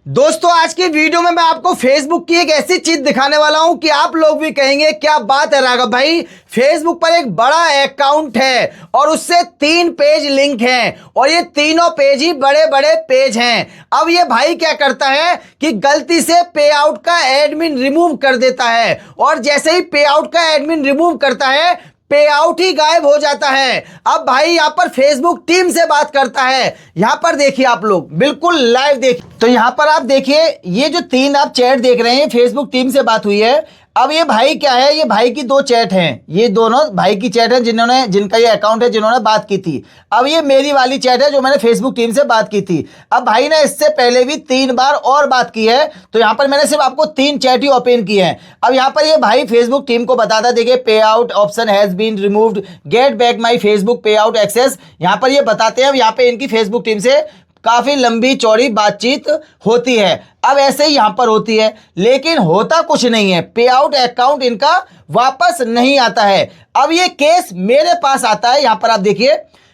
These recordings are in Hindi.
दोस्तों आज की वीडियो में मैं आपको फेसबुक की एक ऐसी चीज दिखाने वाला हूं कि आप लोग भी कहेंगे क्या बात है राघव भाई। फेसबुक पर एक बड़ा अकाउंट है और उससे 3 पेज लिंक हैं और ये तीनों पेज ही बड़े बड़े पेज हैं। अब ये भाई क्या करता है कि गलती से पे आउट का एडमिन रिमूव कर देता है और जैसे ही पे आउट का एडमिन रिमूव करता है पे आउट ही गायब हो जाता है। अब भाई यहां पर फेसबुक टीम से बात करता है। यहां पर देखिए आप लोग बिल्कुल लाइव देखिए, तो यहां पर आप देखिए ये जो 3 आप चैट देख रहे हैं फेसबुक टीम से बात हुई है। अब ये भाई क्या है, ये भाई की 2 चैट हैं, ये दोनों भाई की चैट है जिनका ये अकाउंट है जिन्होंने बात की थी। अब ये मेरी वाली चैट है जो मैंने फेसबुक टीम से बात की थी। अब भाई ने इससे पहले भी 3 बार और बात की है, तो यहां पर मैंने सिर्फ आपको 3 चैट ही ओपन की है। अब यहां पर ये भाई फेसबुक टीम को बताता, देखिए pay out option has been removed, get back my Facebook pay out access. यहां पर ये बताते हैं, यहां पे इनकी फेसबुक टीम से काफी लंबी चौड़ी बातचीत होती है। अब ऐसे ही यहां पर होती है, लेकिन होता कुछ नहीं है, पे आउट अकाउंट इनका वापस नहीं आता है। अब ये केस मेरे पास आता है। यहां पर आप देखिए,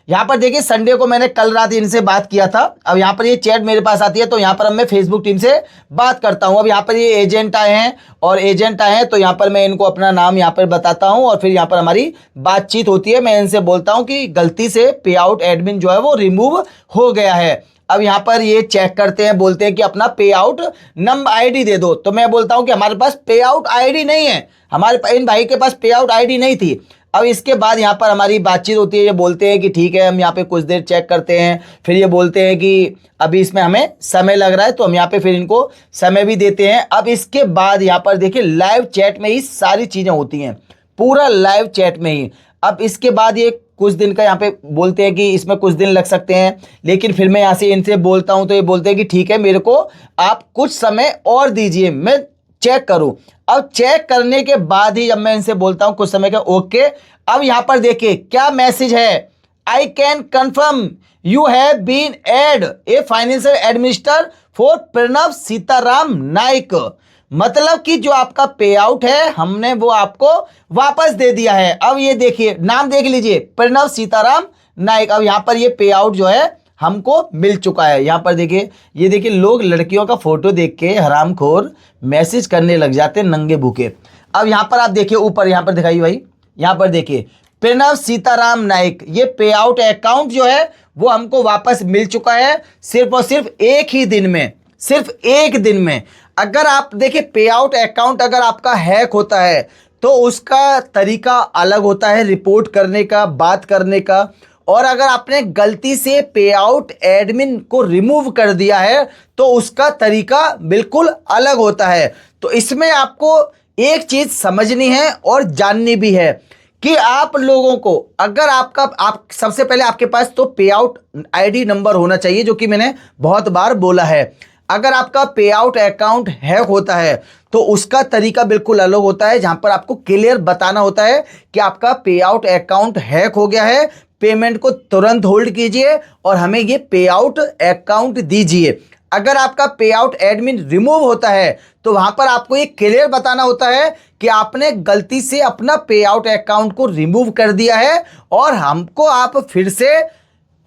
यहां पर देखिए संडे को मैंने कल रात इनसे बात किया था। अब यहां पर ये चैट मेरे पास आती है, तो यहां पर अब मैं फेसबुक टीम से बात करता हूं। अब यहां पर ये एजेंट आए हैं और एजेंट आए हैं, तो यहां पर मैं इनको अपना नाम यहां पर बताता हूं और फिर यहां पर हमारी बातचीत होती है। मैं इनसे बोलता हूं कि गलती से पे आउट एडमिन जो है वो रिमूव हो गया है। अब यहां पर ये चेक करते हैं, बोलते हैं कि अपना पे आउट नंबर आईडी दे दो। तो मैं बोलता हूं कि हमारे पास पे आउट आईडी नहीं है, हमारे इन भाई के पास पे आउट आईडी नहीं थी। अब इसके बाद यहां पर हमारी बातचीत होती है, ये बोलते हैं कि ठीक है हम यहां पे कुछ देर चेक करते हैं। फिर ये बोलते हैं कि अभी इसमें हमें समय लग रहा है, तो हम यहां पे फिर इनको समय भी देते हैं। अब इसके बाद यहां पर देखिए लाइव चैट में ही सारी चीजें होती हैं, पूरा लाइव चैट में ही। अब इसके बाद ये कुछ दिन का यहाँ पे बोलते हैं कि इसमें कुछ दिन लग सकते हैं, लेकिन फिर मैं यहाँ से इनसे बोलता हूँ तो ये बोलते हैं कि ठीक है मेरे को आप कुछ समय और दीजिए, मैं चेक करूं। अब चेक करने के बाद ही जब मैं इनसे बोलता हूं कुछ समय का, ओके। अब यहां पर देखिए क्या मैसेज है, I can confirm you have been add a financial administer for Pranav Sitaram Naik. मतलब कि जो आपका पे आउट है हमने वो आपको वापस दे दिया है। अब ये देखिए नाम देख लीजिए, प्रणव सीताराम नाइक। अब यहां पर ये पे आउट जो है हमको मिल चुका है। यहां पर देखिए, ये देखिए लोग लड़कियों का फोटो देख के हरामखोर मैसेज करने लग जाते हैं नंगे भूखे। अब यहां पर आप देखिए ऊपर, यहां पर दिखाइए भाई, यहां पर देखिए प्रणव सीताराम नाइक, ये पे आउट अकाउंट जो है वो हमको वापस मिल चुका है सिर्फ और सिर्फ एक ही दिन में, सिर्फ एक दिन में। अगर आप देखिए पे आउट अकाउंट अगर आपका हैक होता है तो उसका तरीका अलग होता है रिपोर्ट करने का, बात करने का। और अगर आपने गलती से पे आउट एडमिन को रिमूव कर दिया है तो उसका तरीका बिल्कुल अलग होता है। तो इसमें आपको एक चीज समझनी है और जाननी भी है कि आप लोगों को अगर आप सबसे पहले आपके पास तो पे आउट आईडी नंबर होना चाहिए, जो कि मैंने बहुत बार बोला है। अगर आपका पे आउट अकाउंट हैक होता है तो उसका तरीका बिल्कुल अलग होता है, जहां पर आपको क्लियर बताना होता है कि आपका पे आउट अकाउंट हैक हो गया है, पेमेंट को तुरंत होल्ड कीजिए और हमें ये पे आउट अकाउंट दीजिए। अगर आपका पे आउट एडमिन रिमूव होता है तो वहां पर आपको ये क्लियर बताना होता है कि आपने गलती से अपना पे आउट अकाउंट को रिमूव कर दिया है और हमको आप फिर से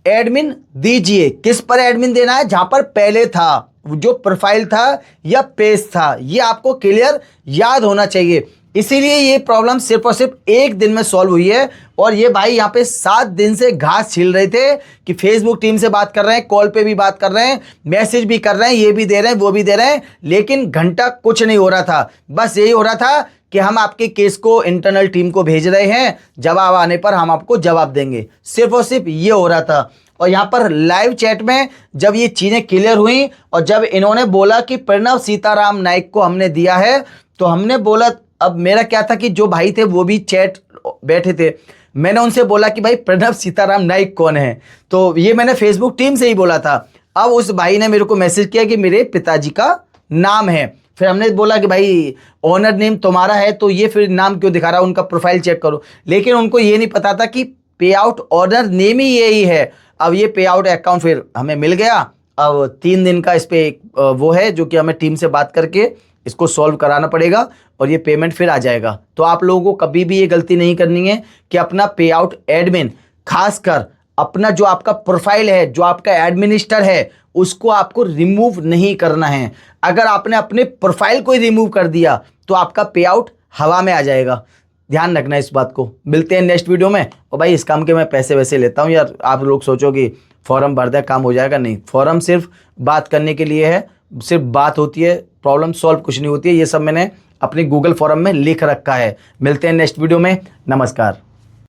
एडमिन दीजिए। किस पर एडमिन देना है, जहां पर पहले था, जो प्रोफाइल था या पेज था, ये आपको क्लियर याद होना चाहिए। इसीलिए ये प्रॉब्लम सिर्फ और सिर्फ एक दिन में सॉल्व हुई है। और ये भाई यहाँ पे 7 दिन से घास छील रहे थे कि फेसबुक टीम से बात कर रहे हैं, कॉल पे भी बात कर रहे हैं, मैसेज भी कर रहे हैं, ये भी दे रहे हैं वो भी दे रहे हैं, लेकिन घंटा कुछ नहीं हो रहा था। बस यही हो रहा था कि हम आपके केस को इंटरनल टीम को भेज रहे हैं, जवाब आने पर हम आपको जवाब देंगे, सिर्फ और सिर्फ ये हो रहा था। और यहाँ पर लाइव चैट में जब ये चीज़ें क्लियर हुई और जब इन्होंने बोला कि प्रणव सीताराम नाइक को हमने दिया है, तो हमने बोला, अब मेरा क्या था कि जो भाई थे वो भी चैट बैठे थे, मैंने उनसे बोला कि भाई प्रणव सीताराम नाइक कौन है, तो ये मैंने फेसबुक टीम से ही बोला था। अब उस भाई ने मेरे को मैसेज किया कि मेरे पिताजी का नाम है। फिर हमने बोला कि भाई ऑनर नेम तुम्हारा है तो ये फिर नाम क्यों दिखा रहा है, उनका प्रोफाइल चेक करो। लेकिन उनको ये नहीं पता था कि पे आउट ऑनर नेम ही यही है। अब ये पे आउट अकाउंट फिर हमें मिल गया। अब 3 दिन का इस पर वो है जो कि हमें टीम से बात करके इसको सॉल्व कराना पड़ेगा और ये पेमेंट फिर आ जाएगा। तो आप लोगों को कभी भी ये गलती नहीं करनी है कि अपना पे आउट एडमिन, खासकर अपना जो आपका प्रोफाइल है, जो आपका एडमिनिस्टर है, उसको आपको रिमूव नहीं करना है। अगर आपने अपने प्रोफाइल को ही रिमूव कर दिया तो आपका पे आउट हवा में आ जाएगा। ध्यान रखना इस बात को। मिलते हैं नेक्स्ट वीडियो में। और भाई इस काम के मैं पैसे वैसे लेता हूँ यार, आप लोग सोचो कि फॉर्म भर दें काम हो जाएगा, नहीं। फॉर्म सिर्फ बात करने के लिए है, सिर्फ बात होती है, प्रॉब्लम सॉल्व कुछ नहीं होती है। ये सब मैंने अपनी गूगल फॉर्म में लिख रखा है। मिलते हैं नेक्स्ट वीडियो में। नमस्कार।